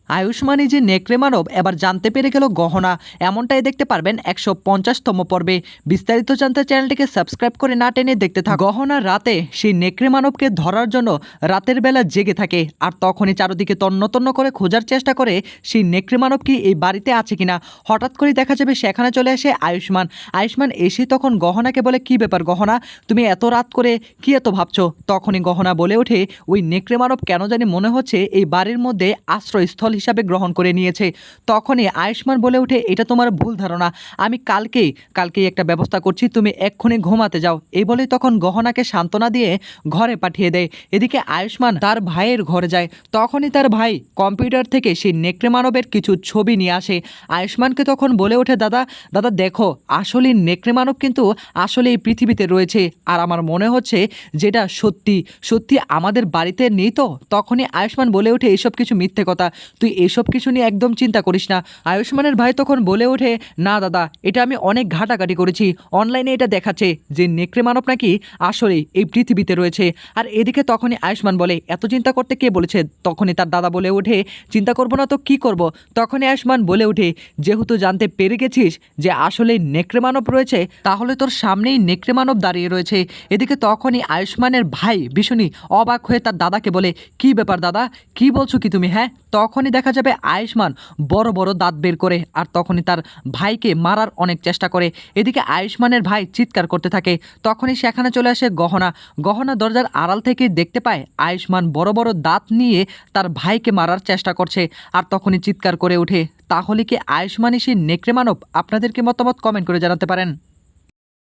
আয়ুষ্মানই যে নেকড়ে মানব এবার জানতে পেরে গেল গহনা, এমনটাই দেখতে পারবেন 150তম পর্বে। বিস্তারিত জানতে চ্যানেলটিকে সাবস্ক্রাইব করে না টেনে দেখতে থাক। গহনা রাতে সেই নেকড়ে মানবকে ধরার জন্য রাতের বেলা জেগে থাকে, আর তখনই চারদিকে তন্ন তন্ন করে খোঁজার চেষ্টা করে সেই নেকড়ে মানব কি এই বাড়িতে আছে কিনা। হঠাৎ করে দেখা যাবে সেখানে চলে আসে আয়ুষ্মান। আয়ুষ্মান এসে তখন গহনাকে বলে, কি ব্যাপার গহনা, তুমি এত রাত করে কি এত ভাবছো? তখনই গহনা বলে ওঠে, ওই নেকড়ে মানব কেন জানি মনে হচ্ছে এই বাড়ির মধ্যে আশ্রয়স্থল হিসাবে গ্রহণ করে নিয়েছে। তখনই আয়ুষ্মান বলে ওঠে, এটা তোমার ভুল ধারণা, আমি কালকেই একটা ব্যবস্থা করছি, তুমি এক্ষুনি ঘুমাতে যাও। এই বলে তখন গহনাকে সান্ত্বনা দিয়ে ঘরে পাঠিয়ে দেয়। এদিকে আয়ুষ্মান তার ভাইয়ের ঘরে যায়। তখনই তার ভাই কম্পিউটার থেকে সেই নেকড়ে মানবের কিছু ছবি নিয়ে আসে। আয়ুষ্মানকে তখন বলে ওঠে, দাদা দাদা দেখো, আসলে নেকড়ে মানব কিন্তু আসলে এই পৃথিবীতে রয়েছে, আর আমার মনে হচ্ছে যেটা সত্যি সত্যি আমাদের বাড়িতে নেই। তো তখনই আয়ুষ্মান বলে ওঠে, এইসব কিছু মিথ্যে কথা, তুই এসব কিছু নিয়ে একদম চিন্তা করিস না। আয়ুষ্মানের ভাই তখন বলে ওঠে, না দাদা, এটা আমি অনেক ঘাটাঘাটি করেছি, অনলাইনে এটা দেখাচ্ছে যে নেকড়ে মানব নাকি আসলেই এই পৃথিবীতে রয়েছে। আর এদিকে তখনই আয়ুষ্মান বলে, এত চিন্তা করতে কে বলেছে? তখনই তার দাদা বলে ওঠে, চিন্তা করবো না তো কি করব? তখনই আয়ুষ্মান বলে ওঠে, যেহেতু জানতে পেরে গেছিস যে আসলে নেকড়ে মানব রয়েছে, তাহলে তোর সামনেই নেকড়ে মানব দাঁড়িয়ে রয়েছে। এদিকে তখনই আয়ুষ্মানের ভাই ভীষণই অবাক হয়ে তার দাদাকে বলে, কি ব্যাপার দাদা, কি বলছো কি তুমি? হ্যাঁ, তখনই দেখা যাবে আয়ুষ্মান বড় বড় দাঁত বের করে আর তখনই তার ভাইকে মারার অনেক চেষ্টা করে। এদিকে আয়ুষ্মানের ভাই চিৎকার করতে থাকে। তখনই সেখানে চলে আসে গহনা। গহনা দরজার আড়াল থেকে দেখতে পায় আয়ুষ্মান বড় বড় দাঁত নিয়ে তার ভাইকে মারার চেষ্টা করছে, আর তখনই চিৎকার করে ওঠে। তাহলে কি আয়ুষ্মানই সেই নেকড়ে মানব? আপনাদেরকে মতামত কমেন্ট করে জানাতে পারেন।